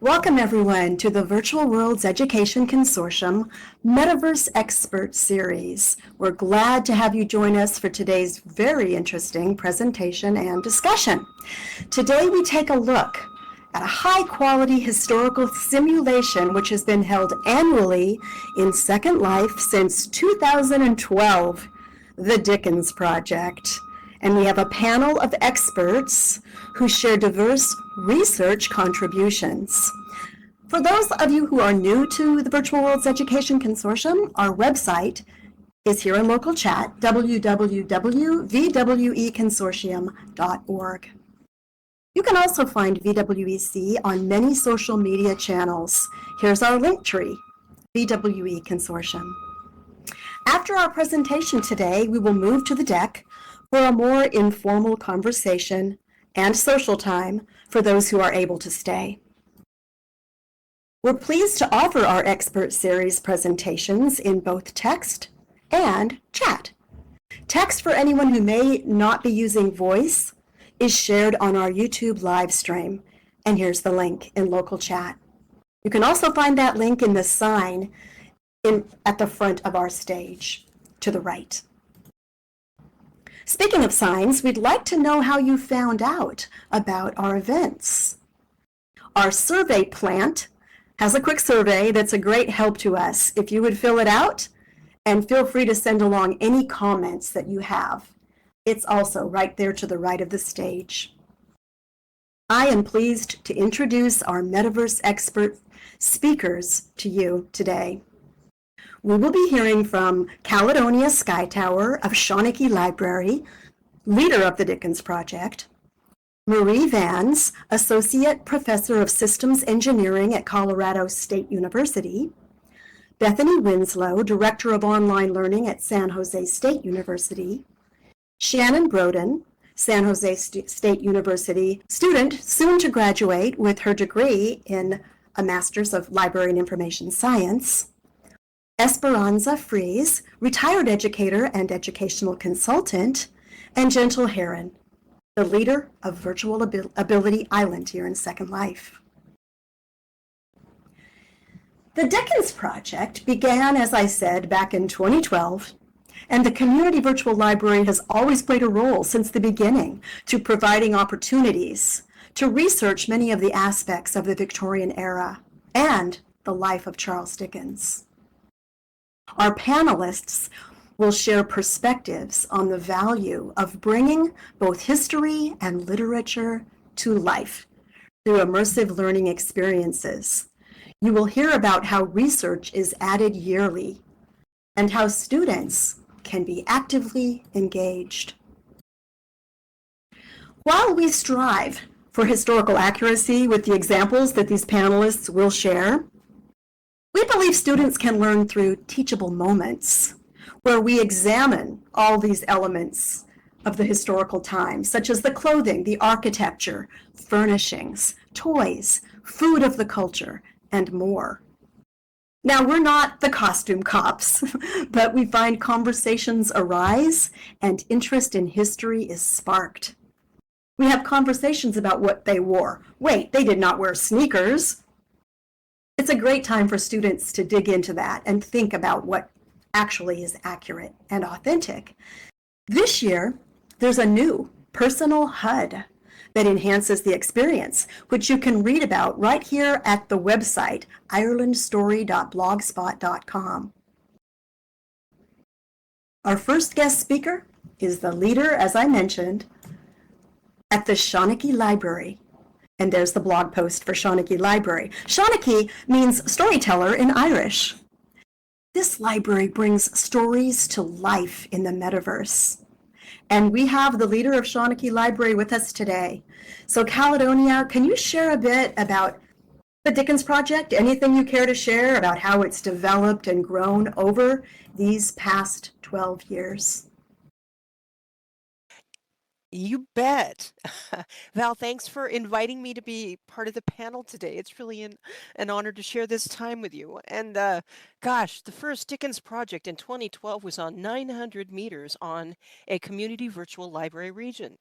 Welcome everyone to the Virtual Worlds Education Consortium Metaverse Expert Series. We're glad to have you join us for today's very interesting presentation and discussion. Today we take a look at a high-quality historical simulation which has been held annually in Second Life since 2012, the Dickens Project. And we have a panel of experts who share diverse research contributions. For those of you who are new to the Virtual Worlds Education Consortium, our website is here in local chat, www.vweconsortium.org. You can also find VWEC on many social media channels. Here's our link tree, VWE Consortium. After our presentation today, we will move to the deck for a more informal conversation and social time for those who are able to stay. We're pleased to offer our expert series presentations in both text and chat. Text for anyone who may not be using voice is shared on our YouTube live stream, and here's the link in local chat. You can also find that link in the sign at the front of our stage to the right. Speaking of signs, we'd like to know how you found out about our events. Our survey plant has a quick survey that's a great help to us. If you would fill it out, and feel free to send along any comments that you have. It's also right there to the right of the stage. I am pleased to introduce our Metaverse expert speakers to you today. We will be hearing from Caledonia Skytower of Seanchai Library, leader of the Dickens Project, Marie Vans, Associate Professor of Systems Engineering at Colorado State University, Bethany Winslow, Director of Online Learning at San Jose State University, Shannon Broden, San Jose State University student, soon to graduate with her degree in a Master's of Library and Information Science, Esperanza Freese, retired educator and educational consultant, and Gentle Heron, the leader of Virtual Ability Island here in Second Life. The Dickens Project began, as I said, back in 2012, and the Community Virtual Library has always played a role since the beginning to providing opportunities to research many of the aspects of the Victorian era and the life of Charles Dickens. Our panelists will share perspectives on the value of bringing both history and literature to life through immersive learning experiences. You will hear about how research is added yearly and how students can be actively engaged. While we strive for historical accuracy with the examples that these panelists will share, we believe students can learn through teachable moments where we examine all these elements of the historical time, such as the clothing, the architecture, furnishings, toys, food of the culture, and more. Now, we're not the costume cops, but we find conversations arise and interest in history is sparked. We have conversations about what they wore. Wait, they did not wear sneakers. It's a great time for students to dig into that and think about what actually is accurate and authentic. This year, there's a new personal HUD that enhances the experience, which you can read about right here at the website, irelandstory.blogspot.com. Our first guest speaker is the leader, as I mentioned, at the Seanchai Library. And there's the blog post for Seanchai Library. Seanchai means storyteller in Irish. This library brings stories to life in the metaverse. And we have the leader of Seanchai Library with us today. So Caledonia, can you share a bit about the Dickens Project? Anything you care to share about how it's developed and grown over these past 12 years? You bet. Val, thanks for inviting me to be part of the panel today. It's really an honor to share this time with you. And gosh, the first Dickens Project in 2012 was on 900 meters on a community virtual library region.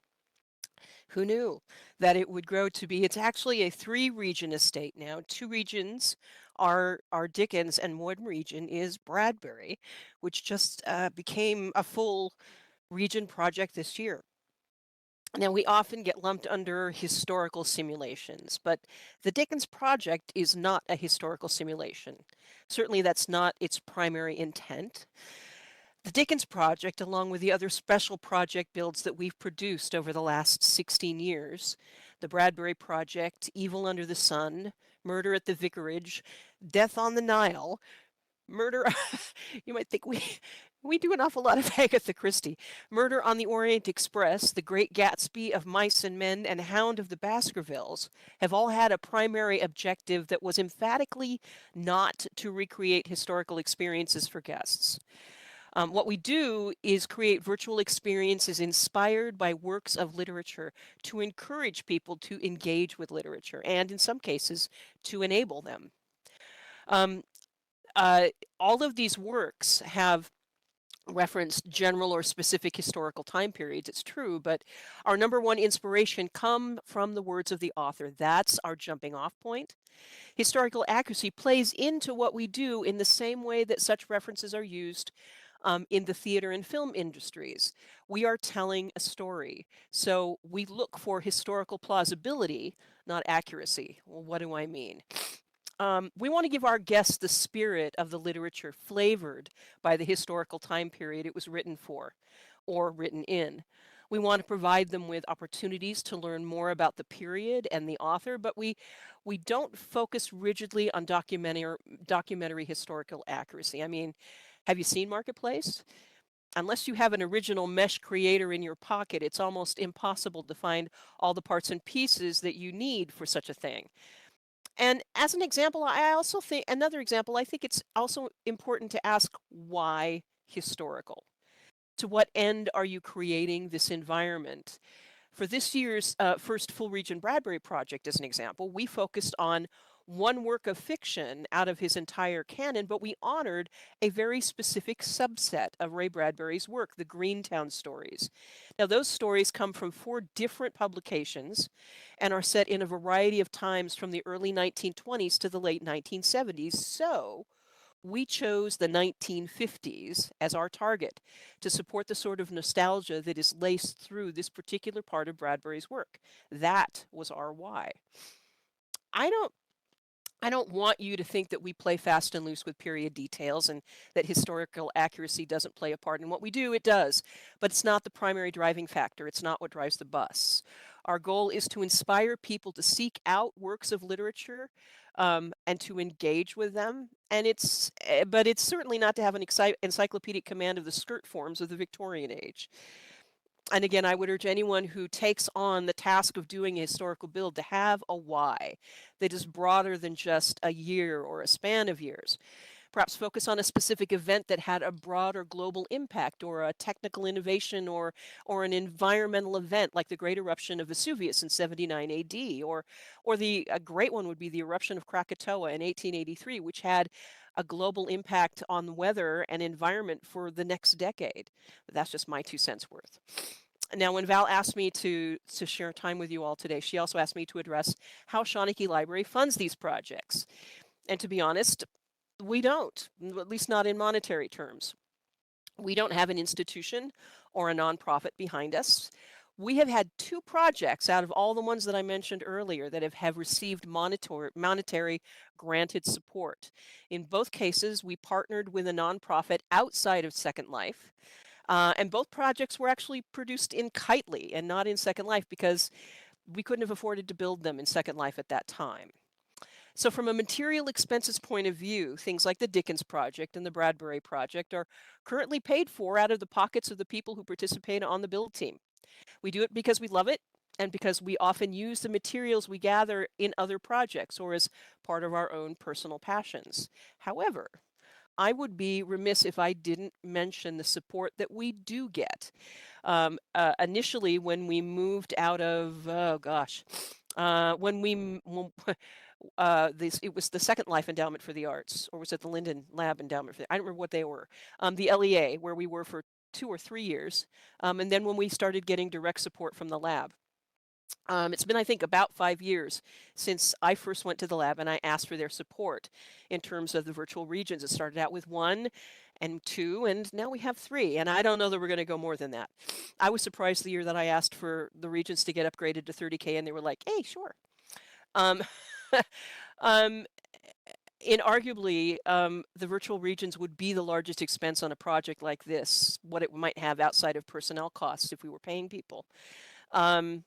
Who knew that it would grow to be? It's actually a 3-region estate now. 2 regions are Dickens, and 1 region is Bradbury, which just became a full region project this year. Now, we often get lumped under historical simulations, but the Dickens Project is not a historical simulation. Certainly, that's not its primary intent. The Dickens Project, along with the other special project builds that we've produced over the last 16 years, the Bradbury Project, Evil Under the Sun, Murder at the Vicarage, Death on the Nile, Murder, you might think we do an awful lot of Agatha Christie. Murder on the Orient Express, The Great Gatsby of Mice and Men, and Hound of the Baskervilles have all had a primary objective that was emphatically not to recreate historical experiences for guests. What we do is create virtual experiences inspired by works of literature to encourage people to engage with literature and, in some cases, to enable them. All of these works have referenced general or specific historical time periods, it's true, but our number one inspiration come from the words of the author. That's our jumping off point. Historical accuracy plays into what we do in the same way that such references are used in the theater and film industries. We are telling a story, so we look for historical plausibility, not accuracy. Well, what do I mean? We want to give our guests the spirit of the literature flavored by the historical time period it was written for or written in. We want to provide them with opportunities to learn more about the period and the author, but we don't focus rigidly on documentary historical accuracy. I mean, have you seen Marketplace? Unless you have an original mesh creator in your pocket, it's almost impossible to find all the parts and pieces that you need for such a thing. And as an example, I also think, another example, I think it's also important to ask why historical? To what end are you creating this environment? For this year's first full region Bradbury project, as an example, we focused on one work of fiction out of his entire canon, but we honored a very specific subset of Ray Bradbury's work, the Greentown stories. Now, those stories come from 4 different publications and are set in a variety of times from the early 1920s to the late 1970s. So, we chose the 1950s as our target to support the sort of nostalgia that is laced through this particular part of Bradbury's work. That was our why. I don't I don't want you to think that we play fast and loose with period details and that historical accuracy doesn't play a part in what we do. It does, but it's not the primary driving factor. It's not what drives the bus. Our goal is to inspire people to seek out works of literature and to engage with them. And but it's certainly not to have an encyclopedic command of the skirt forms of the Victorian age. And again, I would urge anyone who takes on the task of doing a historical build to have a why that is broader than just a year or a span of years. Perhaps focus on a specific event that had a broader global impact, or a technical innovation, or an environmental event like the Great Eruption of Vesuvius in 79 AD, or a great one would be the eruption of Krakatoa in 1883, which had a global impact on the weather and environment for the next decade. But that's just my 2 cents worth. Now, when Val asked me to share time with you all today, she also asked me to address how Seanchai Library funds these projects. And to be honest, we don't, at least not in monetary terms. We don't have an institution or a nonprofit behind us. We have had 2 projects out of all the ones that I mentioned earlier that have received monetary granted support. In both cases, we partnered with a nonprofit outside of Second Life. And both projects were actually produced in Kitely and not in Second Life because we couldn't have afforded to build them in Second Life at that time. So from a material expenses point of view, things like the Dickens Project and the Bradbury Project are currently paid for out of the pockets of the people who participate on the build team. We do it because we love it and because we often use the materials we gather in other projects or as part of our own personal passions. However, I would be remiss if I didn't mention the support that we do get. Initially, when we moved out of, when we, it was the Second Life Endowment for the Arts, or was it the Linden Lab Endowment for the, I don't remember what they were. The LEA, where we were for 2 or 3 years, and then when we started getting direct support from the lab. It's been, I think, about 5 years since I first went to the lab and I asked for their support in terms of the virtual regions. It started out with 1 and 2, and now we have 3, and I don't know that we're going to go more than that. I was surprised the year that I asked for the regions to get upgraded to 30K, and they were like, hey, sure. Um, um, Inarguably, the virtual regions would be the largest expense on a project like this, what it might have outside of personnel costs if we were paying people. And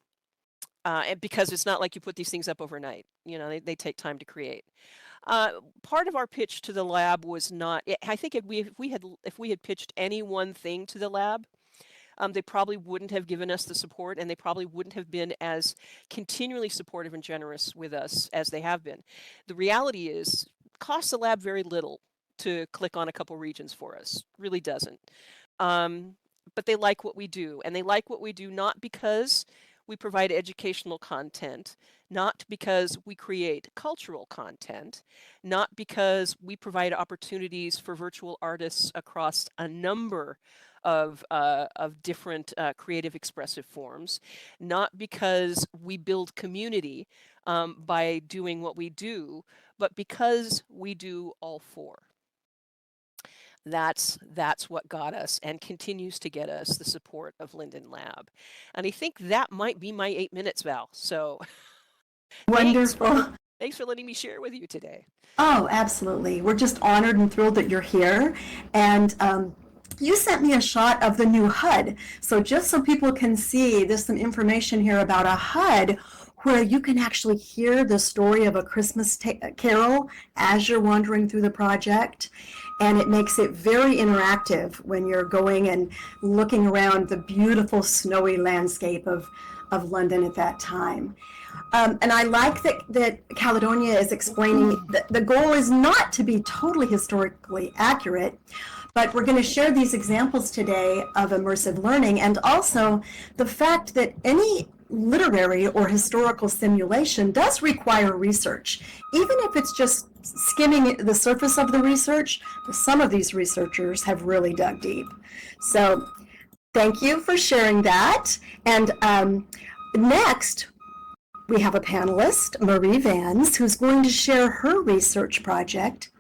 because it's not like you put these things up overnight, you know, they take time to create. Part of our pitch to the lab was not, I think if we had pitched any one thing to the lab, they probably wouldn't have given us the support, and they probably wouldn't have been as continually supportive and generous with us as they have been. The reality is, it costs the lab very little to click on a couple regions for us. Really doesn't. But they like what we do, and they like what we do not because we provide educational content, not because we create cultural content, not because we provide opportunities for virtual artists across a number of different creative expressive forms, not because we build community by doing what we do, but because we do all four. That's what got us and continues to get us the support of Linden Lab. And I think that might be my 8 minutes, Val. So Wonderful. Thanks for letting me share with you today. Oh, absolutely. We're just honored and thrilled that you're here. And you sent me a shot of the new HUD. So just so people can see, there's some information here about a HUD where you can actually hear the story of a Christmas carol as you're wandering through the project. And it makes it very interactive when you're going and looking around the beautiful snowy landscape of London at that time. And I like that Caledonia is explaining that the goal is not to be totally historically accurate, but we're going to share these examples today of immersive learning, and also the fact that any literary or historical simulation does require research. Even if it's just skimming the surface of the research, some of these researchers have really dug deep. So thank you for sharing that. And next, we have a panelist, Marie Vans, who's going to share her research project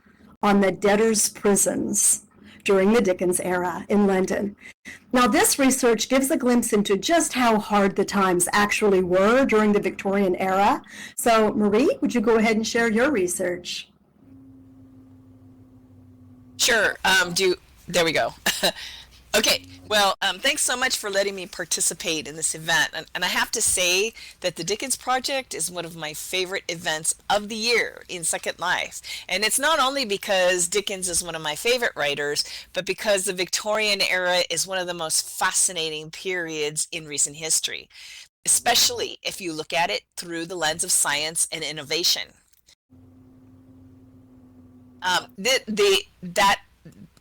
on the debtors' prisons during the Dickens era in London. Now, this research gives a glimpse into just how hard the times actually were during the Victorian era. So, Marie, would you go ahead and share your research? Sure. There we go. Okay, well, thanks so much for letting me participate in this event. And I have to say that the Dickens Project is one of my favorite events of the year in Second Life. And it's not only because Dickens is one of my favorite writers, but because the Victorian era is one of the most fascinating periods in recent history, especially if you look at it through the lens of science and innovation.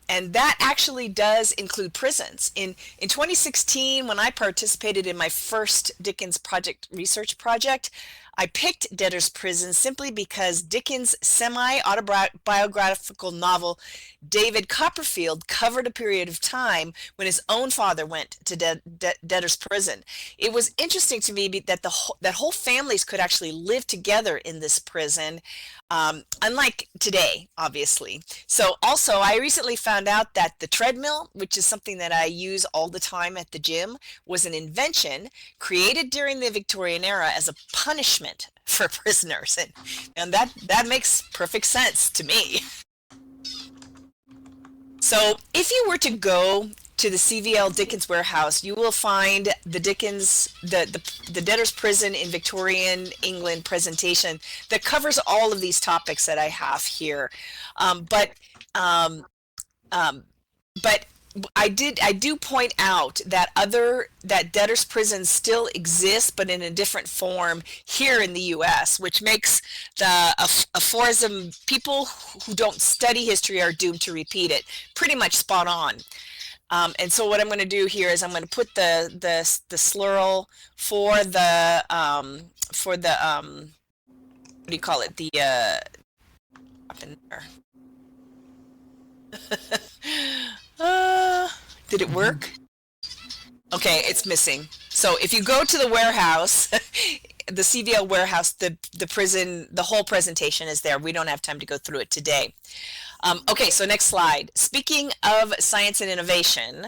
And that actually does include prisons. In 2016, when I participated in my first Dickens Project research project, I picked Debtors' Prison simply because Dickens' semi-autobiographical novel, David Copperfield, covered a period of time when his own father went to Debtors' Prison. It was interesting to me that that whole families could actually live together in this prison, unlike today, obviously. So also, I recently found out that the treadmill, which is something that I use all the time at the gym, was an invention created during the Victorian era as a punishment for prisoners, and that makes perfect sense to me. So if you were to go to the CVL Dickens Warehouse, you will find the the Debtors' Prison in Victorian England presentation that covers all of these topics that I have here. But I do point out that debtors' prisons still exist, but in a different form here in the U.S., which makes the aphorism "people who don't study history are doomed to repeat it" pretty much spot on. And so what I'm going to do here is I'm going to put the slurl for the what do you call it, the up in there. Did it work? Okay, it's missing. So if you go to the warehouse, the CVL warehouse, the prison, the whole presentation is there. We don't have time to go through it today. Okay, so next slide. Speaking of science and innovation,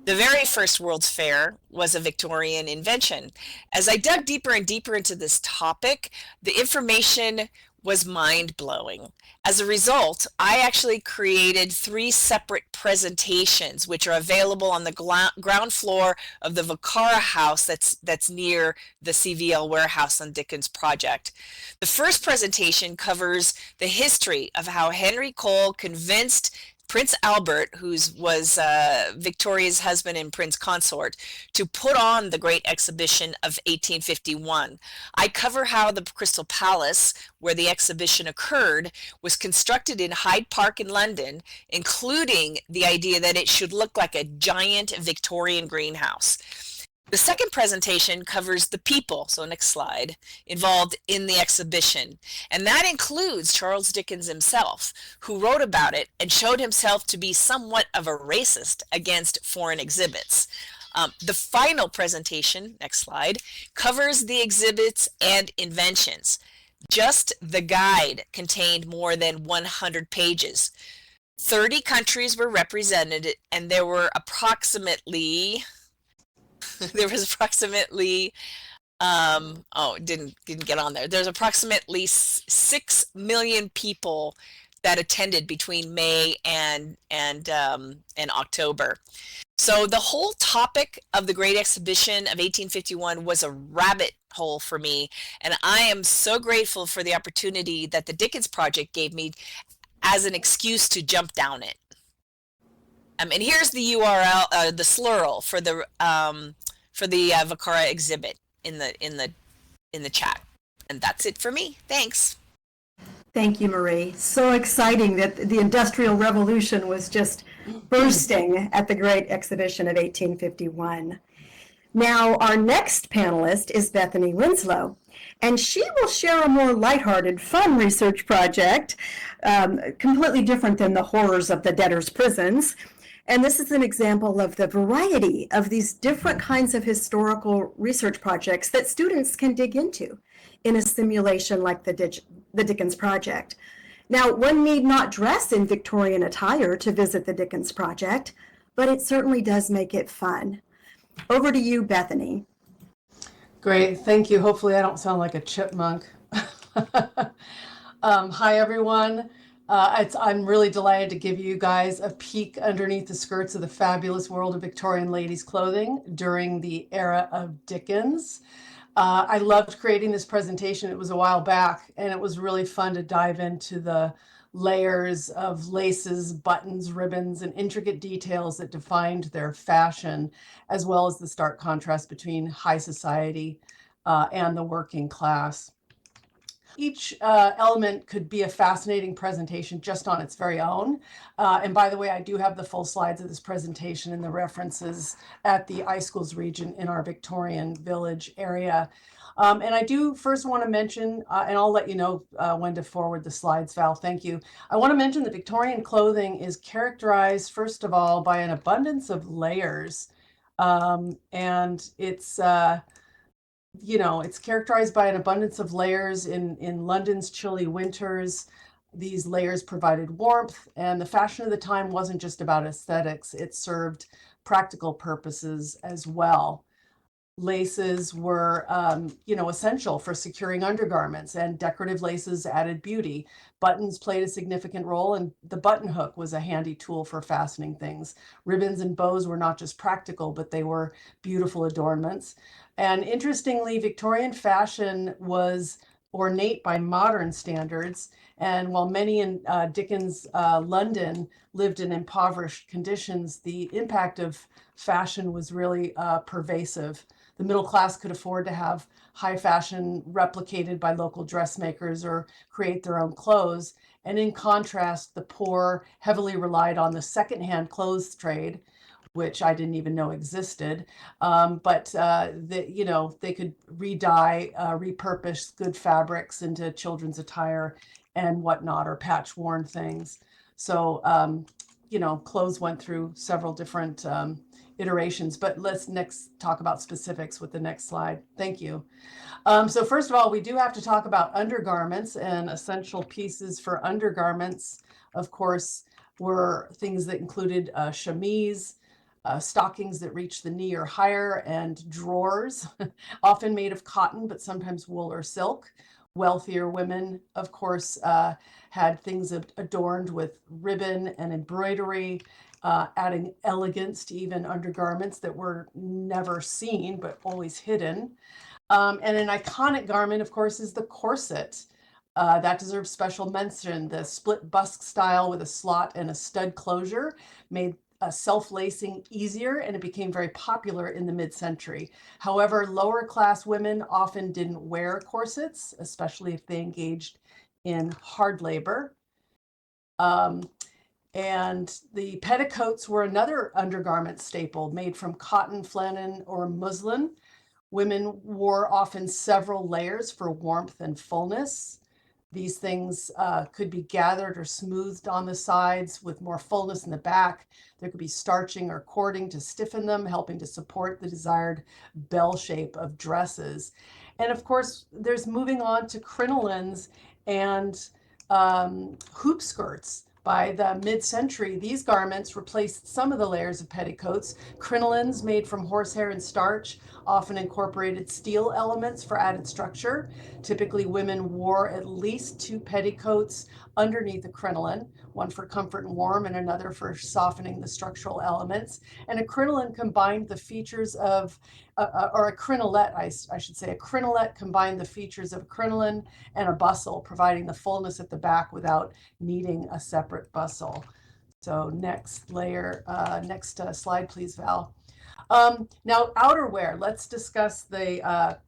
the very first World's Fair was a Victorian invention. As I dug deeper and deeper into this topic, the information was mind-blowing. As a result, I actually created 3 separate presentations, which are available on the ground floor of the Vicara house that's near the CVL warehouse on Dickens Project. The first presentation covers the history of how Henry Cole convinced Prince Albert, who was Victoria's husband and prince consort, to put on the Great Exhibition of 1851. I cover how the Crystal Palace, where the exhibition occurred, was constructed in Hyde Park in London, including the idea that it should look like a giant Victorian greenhouse. The second presentation covers the people, so next slide, involved in the exhibition. And that includes Charles Dickens himself, who wrote about it and showed himself to be somewhat of a racist against foreign exhibits. The final presentation, next slide, covers the exhibits and inventions. Just the guide contained more than 100 pages. 30 countries were represented, and there were approximately didn't get on there. There's approximately 6 million people that attended between May and October. So the whole topic of the Great Exhibition of 1851 was a rabbit hole for me, and I am so grateful for the opportunity that the Dickens Project gave me as an excuse to jump down it. And here's the URL, the SLURL for the Vicara exhibit in the chat. And that's it for me. Thanks. Thank you, Marie. So exciting that the Industrial Revolution was just bursting at the Great Exhibition of 1851. Now, our next panelist is Bethany Winslow, and she will share a more lighthearted, fun research project, completely different than the horrors of the debtors' prisons. And this is an example of the variety of these different kinds of historical research projects that students can dig into in a simulation like the Dickens Project. Now, one need not dress in Victorian attire to visit the Dickens Project, but it certainly does make it fun. Over to you, Bethany. Great, thank you. Hopefully I don't sound like a chipmunk. Hi, everyone. I'm really delighted to give you guys a peek underneath the skirts of the fabulous world of Victorian ladies' clothing during the era of Dickens. I loved creating this presentation. It was a while back, and it was really fun to dive into the layers of laces, buttons, ribbons, and intricate details that defined their fashion, as well as the stark contrast between high society and the working class. Each element could be a fascinating presentation just on its very own. And by the way, I do have the full slides of this presentation and the references at the iSchools region in our Victorian Village area. And I do first want to mention, and I'll let you know when to forward the slides, Val, thank you. I want to mention that Victorian clothing is characterized, first of all, by an abundance of layers. And it's characterized by an abundance of layers in London's chilly winters. These layers provided warmth, and the fashion of the time wasn't just about aesthetics. It served practical purposes as well. Laces were, essential for securing undergarments, and decorative laces added beauty. Buttons played a significant role, and the button hook was a handy tool for fastening things. Ribbons and bows were not just practical, but they were beautiful adornments. And interestingly, Victorian fashion was ornate by modern standards. And while many in Dickens London lived in impoverished conditions, the impact of fashion was really pervasive. The middle class could afford to have high fashion replicated by local dressmakers or create their own clothes. And in contrast, the poor heavily relied on the secondhand clothes trade, which I didn't even know existed. But they could re-dye, repurpose good fabrics into children's attire and whatnot, or patch-worn things. So, clothes went through several different iterations, but let's next talk about specifics with the next slide. Thank you. So first of all, we do have to talk about undergarments, and essential pieces for undergarments, of course, were things that included chemise, stockings that reached the knee or higher, and drawers, often made of cotton, but sometimes wool or silk. Wealthier women, of course, had things adorned with ribbon and embroidery, adding elegance to even undergarments that were never seen, but always hidden. And an iconic garment, of course, is the corset. That deserves special mention. The split busk style with a slot and a stud closure made self-lacing easier, and it became very popular in the mid-century. However, lower class women often didn't wear corsets, especially if they engaged in hard labor. And the petticoats were another undergarment staple made from cotton, flannen, or muslin. Women wore often several layers for warmth and fullness. These things could be gathered or smoothed on the sides with more fullness in the back. There could be starching or cording to stiffen them, helping to support the desired bell shape of dresses. And of course, there's moving on to crinolines and hoop skirts. By the mid-century, these garments replaced some of the layers of petticoats. Crinolines made from horsehair and starch often incorporated steel elements for added structure. Typically, women wore at least 2 petticoats underneath a crinoline, one for comfort and warm and another for softening the structural elements. And a crinoline combined the features of, or a crinolet, I should say, a crinolet combined the features of a crinoline and a bustle, providing the fullness at the back without needing a separate bustle. So next layer, next slide, please, Val. Now, outerwear. Let's discuss the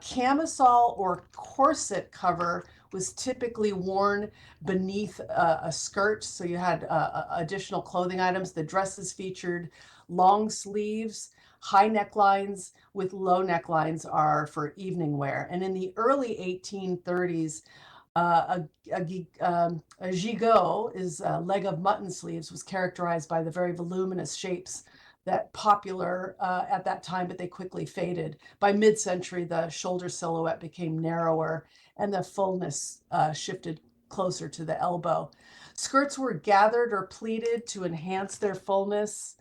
camisole or corset cover was typically worn beneath a skirt. So you had additional clothing items. The dresses featured long sleeves, high necklines with low necklines are for evening wear. And in the early 1830s, a gigot is a leg of mutton sleeves, was characterized by the very voluminous shapes that popular at that time, but they quickly faded. By mid-century, the shoulder silhouette became narrower and the fullness shifted closer to the elbow. Skirts were gathered or pleated to enhance their fullness.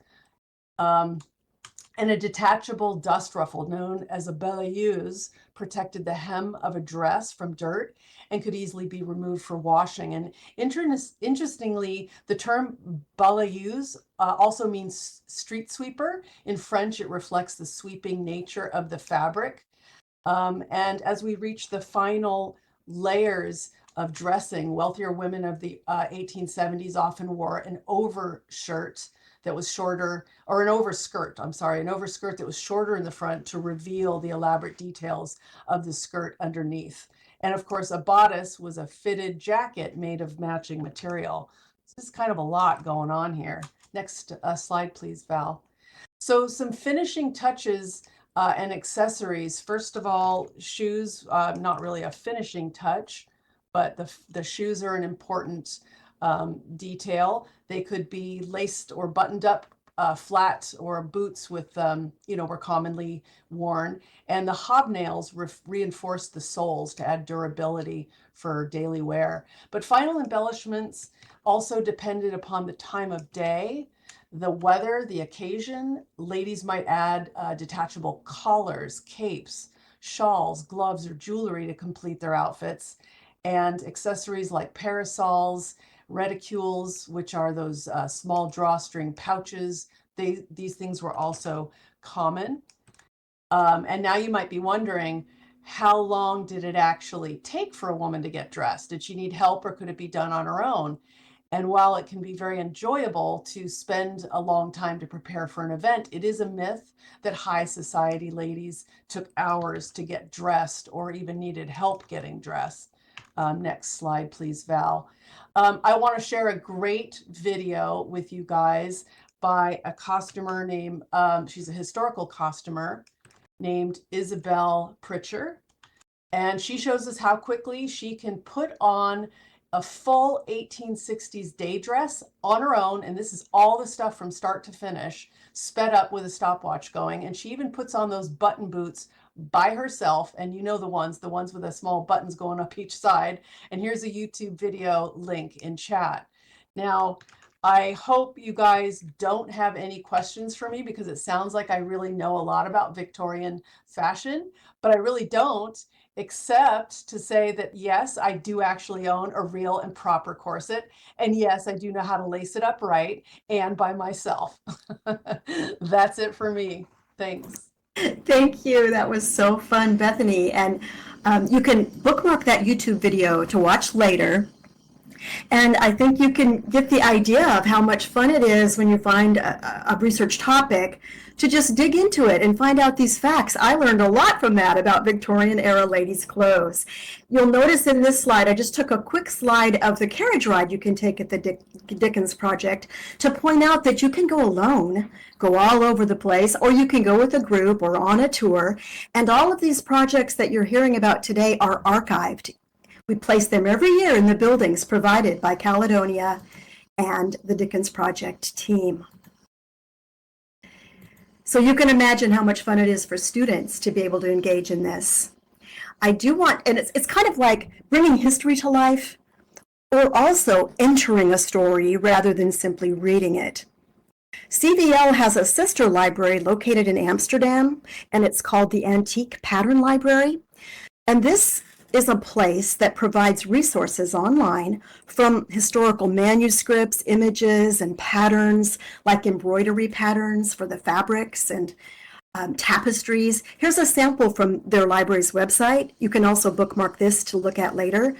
And a detachable dust ruffle known as a balayeuse protected the hem of a dress from dirt and could easily be removed for washing. And interestingly, the term balayeuse also means street sweeper. In French, it reflects the sweeping nature of the fabric. And as we reach the final layers of dressing, wealthier women of the 1870s often wore an overshirt that was shorter, or an overskirt, an overskirt that was shorter in the front to reveal the elaborate details of the skirt underneath. And of course, a bodice was a fitted jacket made of matching material. This is kind of a lot going on here. Next slide, please, Val. So some finishing touches and accessories. First of all, shoes, not really a finishing touch, but the shoes are an important detail. They could be laced or buttoned up flat, or boots with, were commonly worn. And the hobnails reinforced the soles to add durability for daily wear. But final embellishments also depended upon the time of day, the weather, the occasion. Ladies might add detachable collars, capes, shawls, gloves, or jewelry to complete their outfits. And accessories like parasols, reticules, which are those small drawstring pouches, these things were also common. And now you might be wondering, how long did it actually take for a woman to get dressed? Did she need help, or could it be done on her own? And while it can be very enjoyable to spend a long time to prepare for an event, it is a myth that high society ladies took hours to get dressed or even needed help getting dressed. Next slide, please, Val. I want to share a great video with you guys by a costumer named, she's a historical costumer named Isabel Pritcher. And she shows us how quickly she can put on a full 1860s day dress on her own. And this is all the stuff from start to finish, sped up with a stopwatch going. And she even puts on those button boots by herself. And you know the ones with the small buttons going up each side. And here's a YouTube video link in chat. Now, I hope you guys don't have any questions for me, because it sounds like I really know a lot about Victorian fashion, but I really don't, except to say that yes, I do actually own a real and proper corset. And yes, I do know how to lace it up right and by myself. That's it for me. Thanks. Thank you. That was so fun, Bethany. And you can bookmark that YouTube video to watch later. And I think you can get the idea of how much fun it is when you find a research topic to just dig into it and find out these facts. I learned a lot from that about Victorian era ladies' clothes. You'll notice in this slide, I just took a quick slide of the carriage ride you can take at the Dickens Project to point out that you can go alone, go all over the place, or you can go with a group or on a tour. And all of these projects that you're hearing about today are archived. We place them every year in the buildings provided by Caledonia and the Dickens Project team. So you can imagine how much fun it is for students to be able to engage in this. I do want, and it's kind of like bringing history to life, or also entering a story rather than simply reading it. CVL has a sister library located in Amsterdam, and it's called the Antique Pattern Library. And this is a place that provides resources online from historical manuscripts, images, and patterns, like embroidery patterns for the fabrics and tapestries. Here's a sample from their library's website. You can also bookmark this to look at later.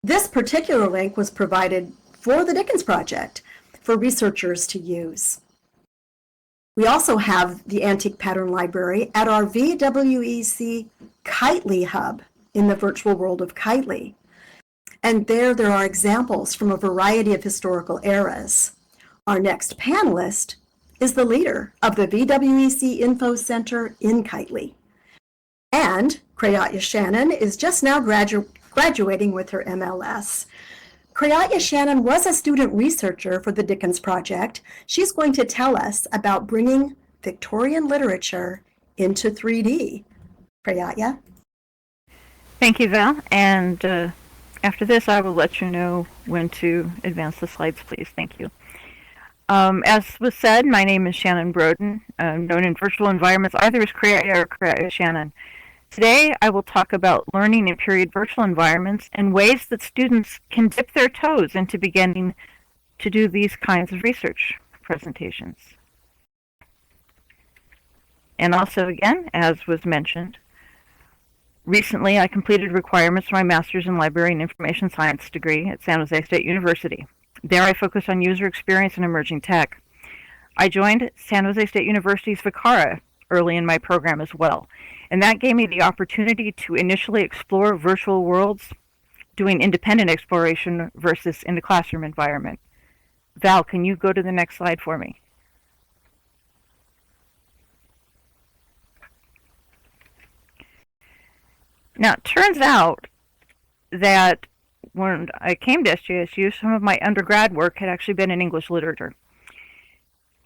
This particular link was provided for the Dickens Project for researchers to use. We also have the Antique Pattern Library at our VWEC Kitely Hub in the virtual world of Kitely. And there are examples from a variety of historical eras. Our next panelist is the leader of the VWEC Info Center in Kitely. And Kreatya Shannon is just now graduating with her MLS. Kreatya Shannon was a student researcher for the Dickens Project. She's going to tell us about bringing Victorian literature into 3D. Kreatya? Thank you, Val. And after this, I will let you know when to advance the slides, please. Thank you. As was said, my name is Shannon Broden, known in virtual environments either as Kreatya or Kreatya Shannon. Today, I will talk about learning in period virtual environments and ways that students can dip their toes into beginning to do these kinds of research presentations. And also, again, as was mentioned, recently, I completed requirements for my Master's in Library and Information Science degree at San Jose State University. There I focused on user experience and emerging tech. I joined San Jose State University's Vicara early in my program as well, and that gave me the opportunity to initially explore virtual worlds, doing independent exploration versus in the classroom environment. Val, can you go to the next slide for me? Now, it turns out that when I came to SJSU, some of my undergrad work had actually been in English literature.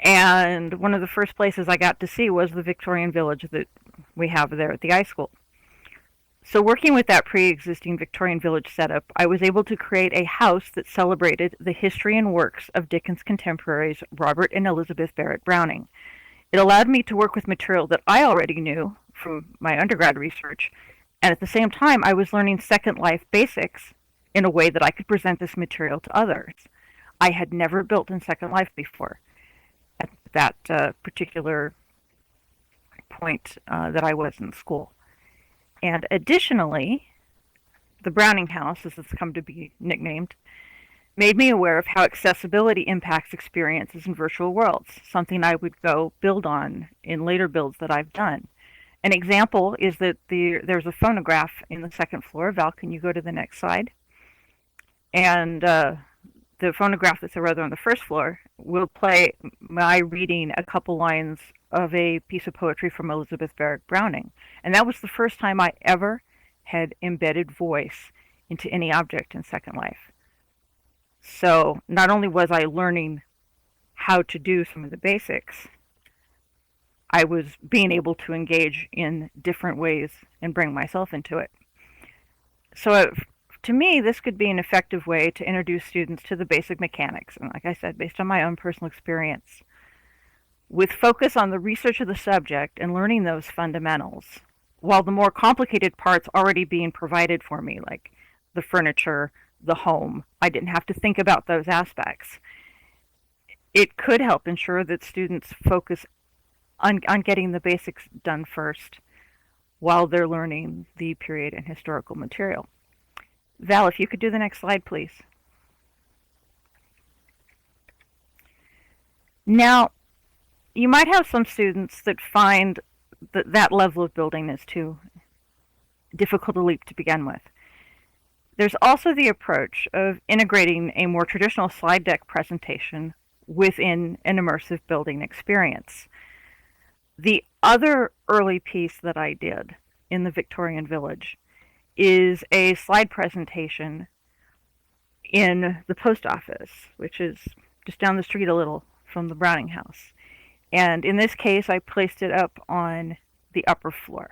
And one of the first places I got to see was the Victorian village that we have there at the iSchool. So working with that pre-existing Victorian village setup, I was able to create a house that celebrated the history and works of Dickens' contemporaries, Robert and Elizabeth Barrett Browning. It allowed me to work with material that I already knew from my undergrad research, and at the same time, I was learning Second Life basics in a way that I could present this material to others. I had never built in Second Life before at that particular point that I was in school. And additionally, the Browning House, as it's come to be nicknamed, made me aware of how accessibility impacts experiences in virtual worlds, something I would go build on in later builds that I've done. An example is that there's a phonograph in the second floor. Val, can you go to the next slide? And the phonograph that's rather on the first floor will play my reading a couple lines of a piece of poetry from Elizabeth Barrett Browning. And that was the first time I ever had embedded voice into any object in Second Life. So not only was I learning how to do some of the basics, I was being able to engage in different ways and bring myself into it. So to me, this could be an effective way to introduce students to the basic mechanics, and like I said, based on my own personal experience, with focus on the research of the subject and learning those fundamentals, while the more complicated parts already being provided for me, like the furniture, the home, I didn't have to think about those aspects. It could help ensure that students focus on getting the basics done first while they're learning the period and historical material. Val, if you could do the next slide, please. Now, you might have some students that find that that level of building is too difficult to leap to begin with. There's also the approach of integrating a more traditional slide deck presentation within an immersive building experience. The other early piece that I did in the Victorian Village is a slide presentation in the post office, which is just down the street a little from the Browning House. And in this case, I placed it up on the upper floor.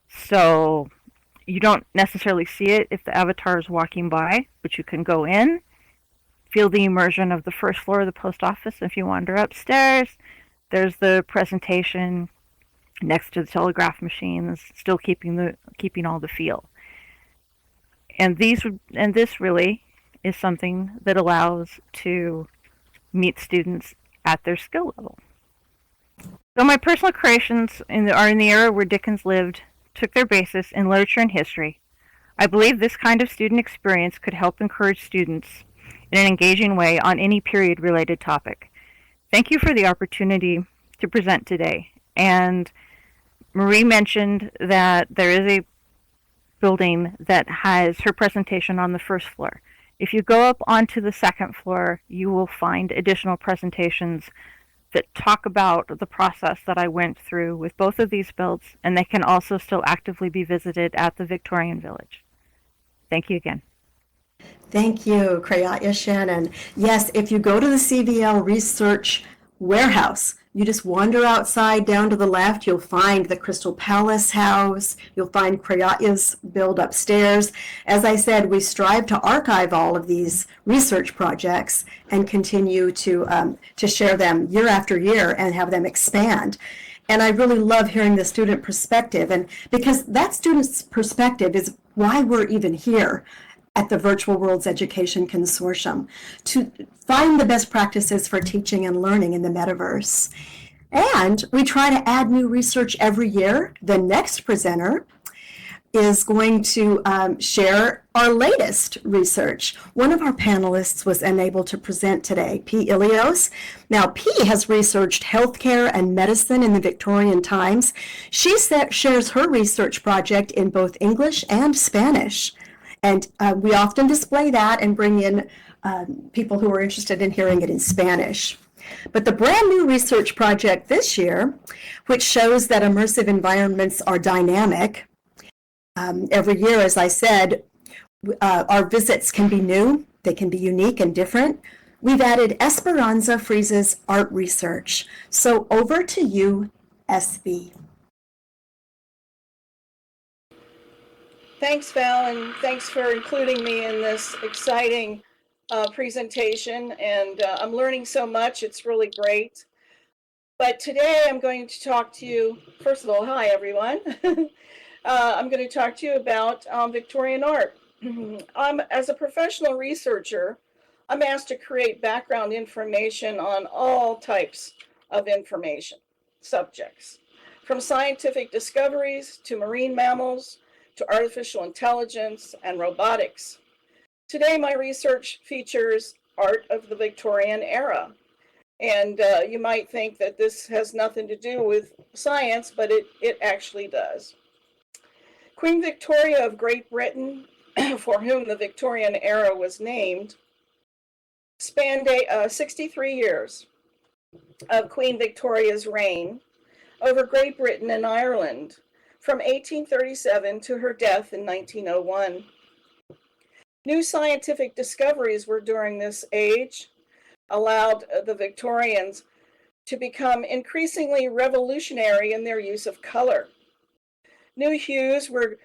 So you don't necessarily see it if the avatar is walking by, but you can go in, feel the immersion of the first floor of the post office. If you wander upstairs, there's the presentation next to the telegraph machines, still keeping all the feel. And this really is something that allows to meet students at their skill level. So my personal creations are in the era where Dickens lived, took their basis in literature and history. I believe this kind of student experience could help encourage students in an engaging way on any period-related topic. Thank you for the opportunity to present today. And Marie mentioned that there is a building that has her presentation on the first floor. If you go up onto the second floor, you will find additional presentations that talk about the process that I went through with both of these builds, and they can also still actively be visited at the Victorian Village. Thank you again. Thank you, Kreatya, Shannon. Yes, if you go to the CVL Research Warehouse, you just wander outside down to the left, you'll find the Crystal Palace House, you'll find Kreatya's build upstairs. As I said, we strive to archive all of these research projects and continue to share them year after year and have them expand. And I really love hearing the student perspective, and because that student's perspective is why we're even here at the Virtual Worlds Education Consortium, to find the best practices for teaching and learning in the metaverse. And we try to add new research every year. The next presenter is going to share our latest research. One of our panelists was unable to present today, P. Ilios. Now, P has researched healthcare and medicine in the Victorian times. She shares her research project in both English and Spanish. And we often display that and bring in people who are interested in hearing it in Spanish. But the brand new research project this year, which shows that immersive environments are dynamic, every year, as I said, our visits can be new, they can be unique and different. We've added Esperanza Freese's art research. So over to you, SB. Thanks, Val, and thanks for including me in this exciting presentation. And I'm learning so much. It's really great. But today I'm going to talk to you, first of all, hi, everyone. I'm going to talk to you about Victorian art. As a professional researcher, I'm asked to create background information on all types of information subjects, from scientific discoveries to marine mammals, to artificial intelligence and robotics. Today, my research features art of the Victorian era. And you might think that this has nothing to do with science, but it actually does. Queen Victoria of Great Britain, for whom the Victorian era was named, spanned 63 years of Queen Victoria's reign over Great Britain and Ireland, from 1837 to her death in 1901. New scientific discoveries were during this age, allowed the Victorians to become increasingly revolutionary in their use of color. New hues were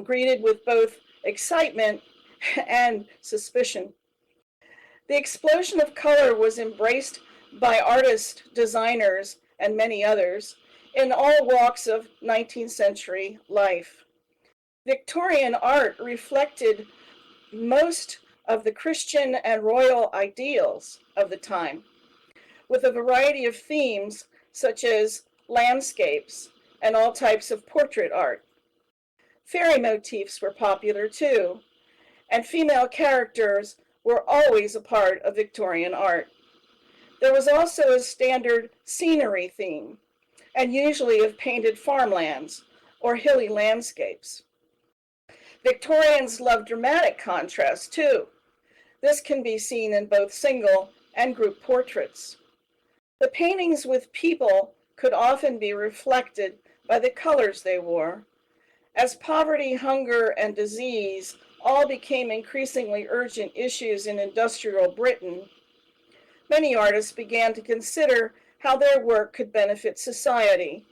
greeted with both excitement and suspicion. The explosion of color was embraced by artists, designers, and many others in all walks of 19th century life. Victorian art reflected most of the Christian and royal ideals of the time, with a variety of themes such as landscapes and all types of portrait art. Fairy motifs were popular too, and female characters were always a part of Victorian art. There was also a standard scenery theme, and usually of painted farmlands or hilly landscapes. Victorians loved dramatic contrast too. This can be seen in both single and group portraits. The paintings with people could often be reflected by the colors they wore. As poverty, hunger, and disease all became increasingly urgent issues in industrial Britain, many artists began to consider how their work could benefit society,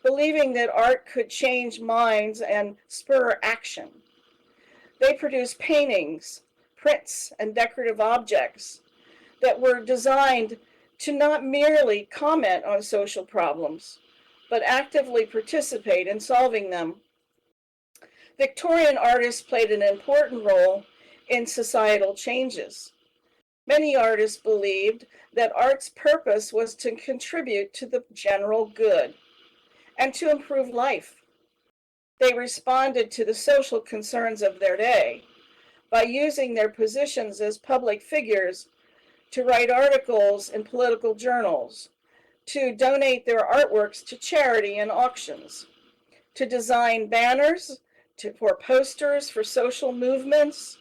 believing that art could change minds and spur action. They produced paintings, prints, and decorative objects that were designed to not merely comment on social problems, but actively participate in solving them. Victorian artists played an important role in societal changes. Many artists believed that art's purpose was to contribute to the general good and to improve life. They responded to the social concerns of their day by using their positions as public figures to write articles in political journals, to donate their artworks to charity and auctions, to design banners, for posters for social movements,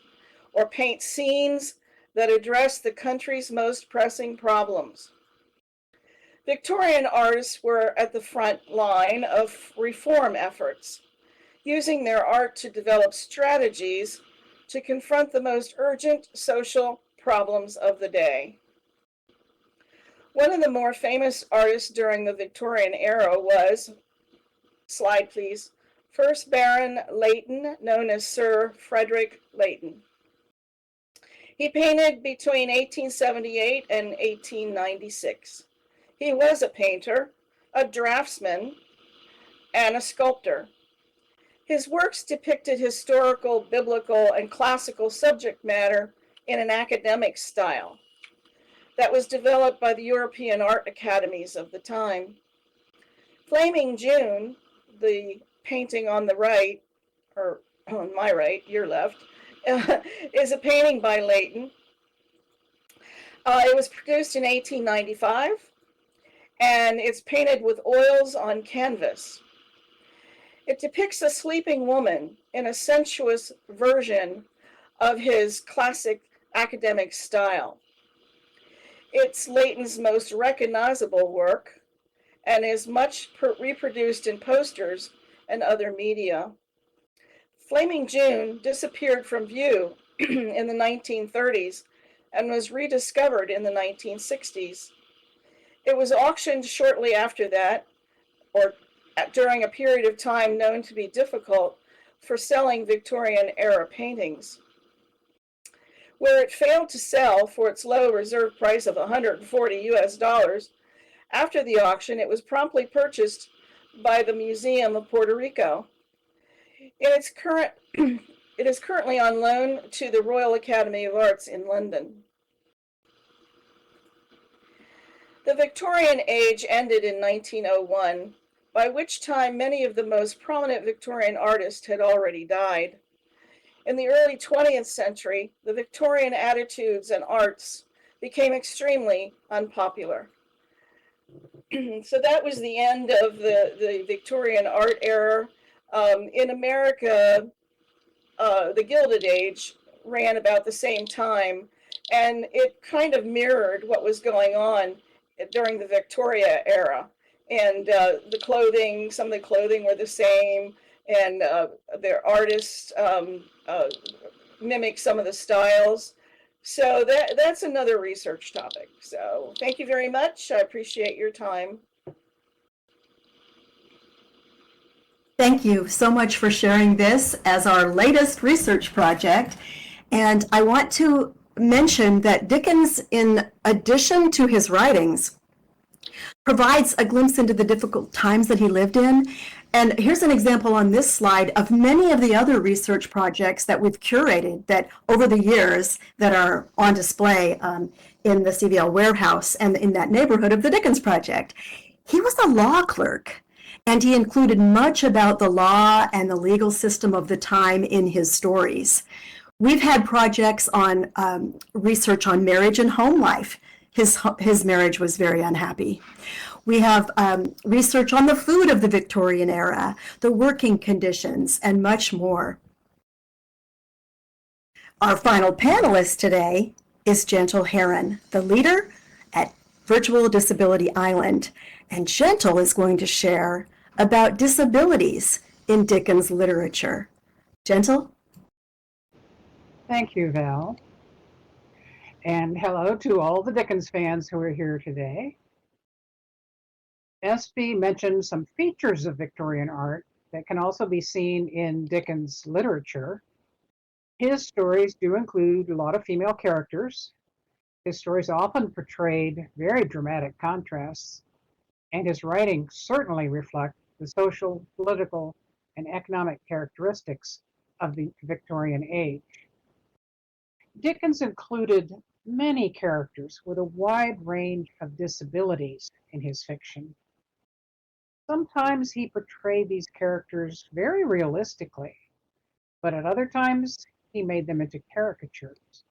or paint scenes that address the country's most pressing problems. Victorian artists were at the front line of reform efforts, using their art to develop strategies to confront the most urgent social problems of the day. One of the more famous artists during the Victorian era was, slide please, first Baron Leighton, known as Sir Frederick Leighton. He painted between 1878 and 1896. He was a painter, a draftsman, and a sculptor. His works depicted historical, biblical, and classical subject matter in an academic style that was developed by the European art academies of the time. Flaming June, the painting on the right, or on my right, your left, is a painting by Leighton. It was produced in 1895, and it's painted with oils on canvas. It depicts a sleeping woman in a sensuous version of his classic academic style. It's Leighton's most recognizable work and is much reproduced in posters and other media. Flaming June disappeared from view in the 1930s and was rediscovered in the 1960s. It was auctioned shortly after that, or during a period of time known to be difficult for selling Victorian era paintings. Where it failed to sell for its low reserve price of $140 after the auction, it was promptly purchased by the Museum of Puerto Rico. It is currently on loan to the Royal Academy of Arts in London. The Victorian age ended in 1901, by which time many of the most prominent Victorian artists had already died. In the early 20th century, the Victorian attitudes and arts became extremely unpopular. So that was the end of the Victorian art era. In America, the Gilded Age ran about the same time, and it kind of mirrored what was going on during the Victoria era. And the clothing, some of the clothing were the same, and their artists mimic some of the styles. So that's another research topic. So thank you very much. I appreciate your time. Thank you so much for sharing this as our latest research project. And I want to mention that Dickens, in addition to his writings, provides a glimpse into the difficult times that he lived in. And here's an example on this slide of many of the other research projects that we've curated that over the years that are on display in the CVL warehouse and in that neighborhood of the Dickens Project. He was a law clerk, and he included much about the law and the legal system of the time in his stories. We've had projects on research on marriage and home life. His marriage was very unhappy. We have research on the food of the Victorian era, the working conditions, and much more. Our final panelist today is Gentle Heron, the leader at Virtual Disability Island. And Gentle is going to share about disabilities in Dickens literature. Gentle? Thank you, Val. And hello to all the Dickens fans who are here today. SB mentioned some features of Victorian art that can also be seen in Dickens literature. His stories do include a lot of female characters. His stories often portrayed very dramatic contrasts, and his writing certainly reflect the social, political, and economic characteristics of the Victorian age. Dickens included many characters with a wide range of disabilities in his fiction. Sometimes he portrayed these characters very realistically, but at other times he made them into caricatures.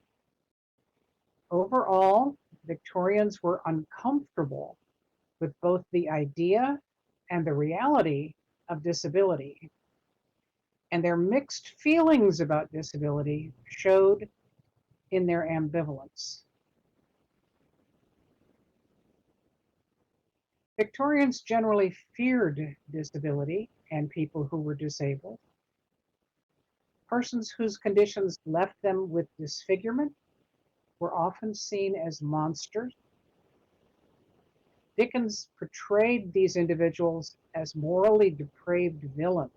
Overall, Victorians were uncomfortable with both the idea and the reality of disability, and their mixed feelings about disability showed in their ambivalence. Victorians generally feared disability and people who were disabled. Persons whose conditions left them with disfigurement were often seen as monsters. Dickens portrayed these individuals as morally depraved villains.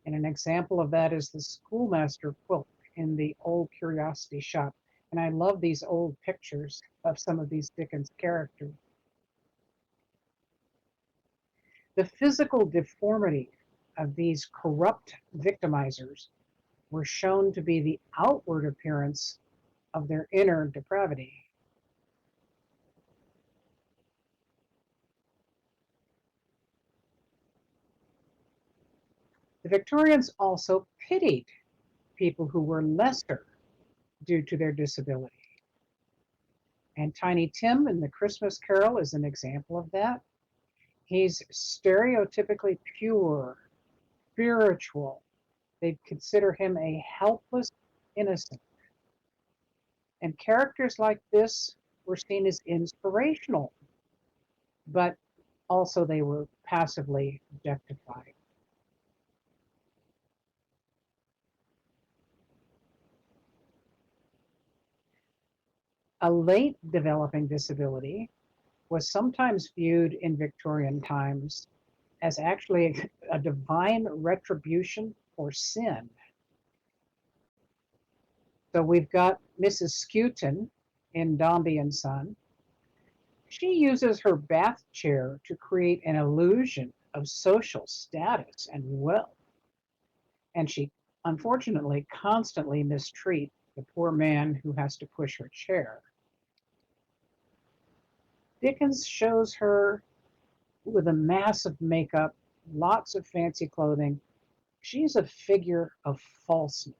And an example of that is the schoolmaster quilt in the old curiosity shop. And I love these old pictures of some of these Dickens characters. The physical deformity of these corrupt victimizers were shown to be the outward appearance of their inner depravity. The Victorians also pitied people who were lesser due to their disability. And Tiny Tim in The Christmas Carol is an example of that. He's stereotypically pure, spiritual. They consider him a helpless innocent. And characters like this were seen as inspirational, but also they were passively objectified. A late developing disability was sometimes viewed in Victorian times as actually a divine retribution for sin. So we've got Mrs. Skewton in Dombey and Son. She uses her bath chair to create an illusion of social status and wealth. And she unfortunately constantly mistreats the poor man who has to push her chair. Dickens shows her with a mass of makeup, lots of fancy clothing. She's a figure of falseness.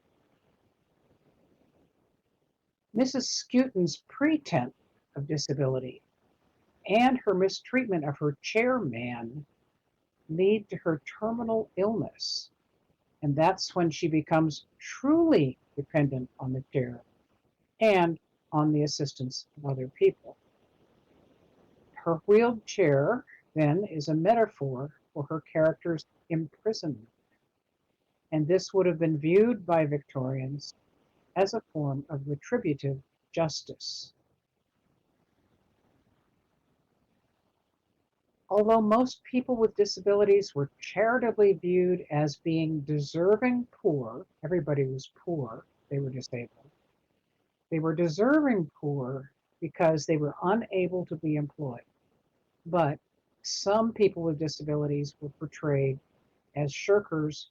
Mrs. Skewton's pretense of disability and her mistreatment of her chairman lead to her terminal illness. And that's when she becomes truly dependent on the chair and on the assistance of other people. Her wheeled chair, then, is a metaphor for her character's imprisonment. And this would have been viewed by Victorians as a form of retributive justice. Although most people with disabilities were charitably viewed as being deserving poor, everybody was poor, they were disabled. They were deserving poor because they were unable to be employed. But some people with disabilities were portrayed as shirkers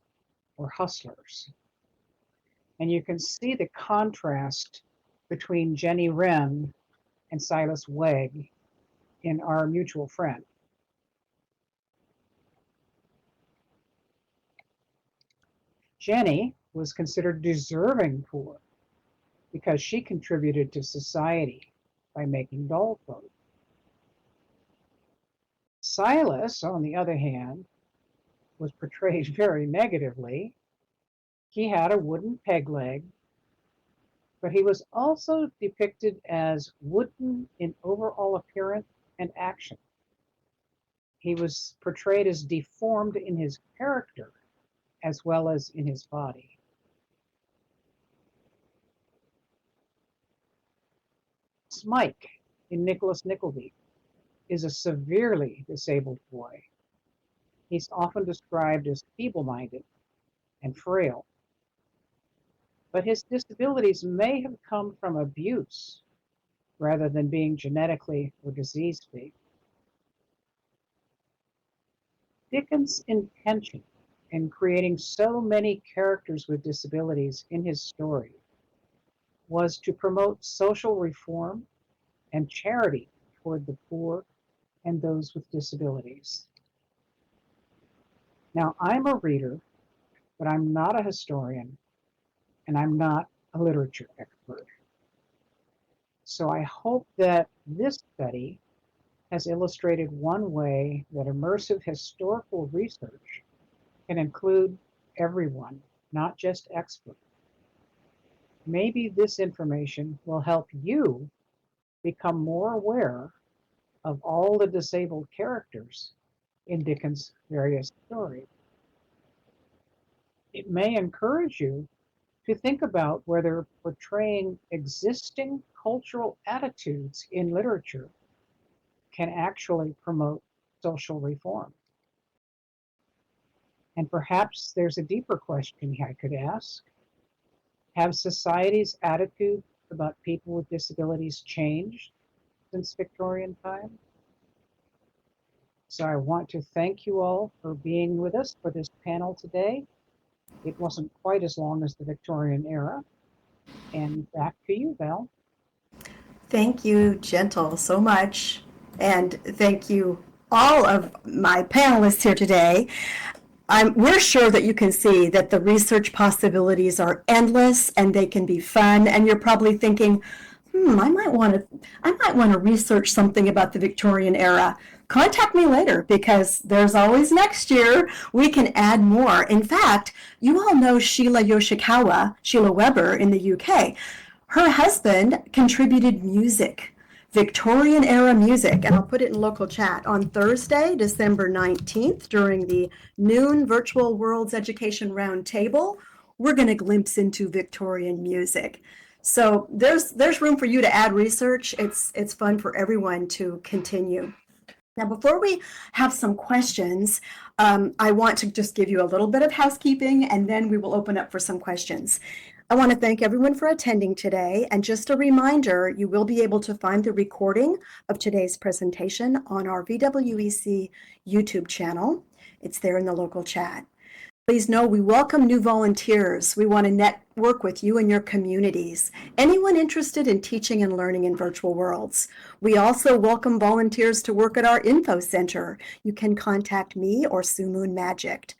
or hustlers. And you can see the contrast between Jenny Wren and Silas Wegg in Our Mutual Friend. Jenny was considered deserving poor because she contributed to society by making doll clothes. Silas, on the other hand, was portrayed very negatively. He had a wooden peg leg, but he was also depicted as wooden in overall appearance and action. He was portrayed as deformed in his character as well as in his body. Smike in Nicholas Nickleby is a severely disabled boy. He's often described as feeble-minded and frail, but his disabilities may have come from abuse rather than being genetically or disease-free. Dickens' intention in creating so many characters with disabilities in his story was to promote social reform and charity toward the poor and those with disabilities. Now, I'm a reader, but I'm not a historian, and I'm not a literature expert. So I hope that this study has illustrated one way that immersive historical research can include everyone, not just experts. Maybe this information will help you become more aware of all the disabled characters in Dickens' various stories. It may encourage you to think about whether portraying existing cultural attitudes in literature can actually promote social reform. And perhaps there's a deeper question I could ask. Have society's attitude about people with disabilities changed since Victorian times? So I want to thank you all for being with us for this panel today. It wasn't quite as long as the Victorian era. And back to you, Val. Thank you, Gentle, so much. And thank you, all of my panelists here today. We're sure that you can see that the research possibilities are endless and they can be fun. And you're probably thinking, I might want to research something about the Victorian era. Contact me later, because there's always next year. We can add more. In fact, you all know Sheila Weber in the UK. Her husband contributed music, Victorian era music, and I'll put it in local chat, on Thursday, December 19th, during the noon Virtual Worlds Education Roundtable. We're going to glimpse into Victorian music. So there's room for you to add research. It's fun for everyone to continue. Now, before we have some questions, I want to just give you a little bit of housekeeping, and then we will open up for some questions. I want to thank everyone for attending today. And just a reminder, you will be able to find the recording of today's presentation on our VWEC YouTube channel. It's there in the local chat. Please know we welcome new volunteers. We want to network with you and your communities. Anyone interested in teaching and learning in virtual worlds. We also welcome volunteers to work at our info center. You can contact me or Sue Moon Magic.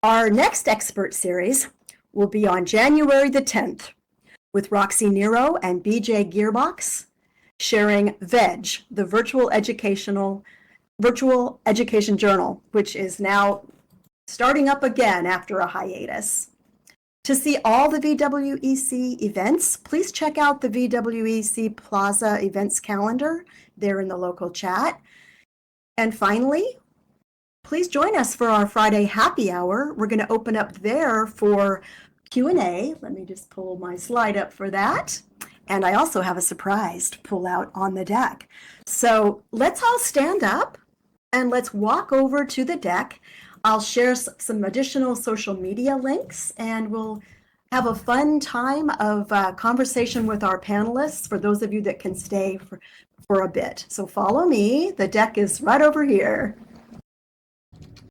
Our next expert series will be on January the 10th with Roxy Nero and BJ Gearbox sharing VEG, the Virtual Education Journal, which is now starting up again after a hiatus. To see all the VWEC events, please check out the VWEC Plaza events calendar there in the local chat. And finally, please join us for our Friday happy hour. We're going to open up there for Q&A. Let me just pull my slide up for that. And I also have a surprise to pull out on the deck. So let's all stand up and let's walk over to the deck. I'll share some additional social media links, and we'll have a fun time of conversation with our panelists for those of you that can stay for a bit. So follow me. The deck is right over here.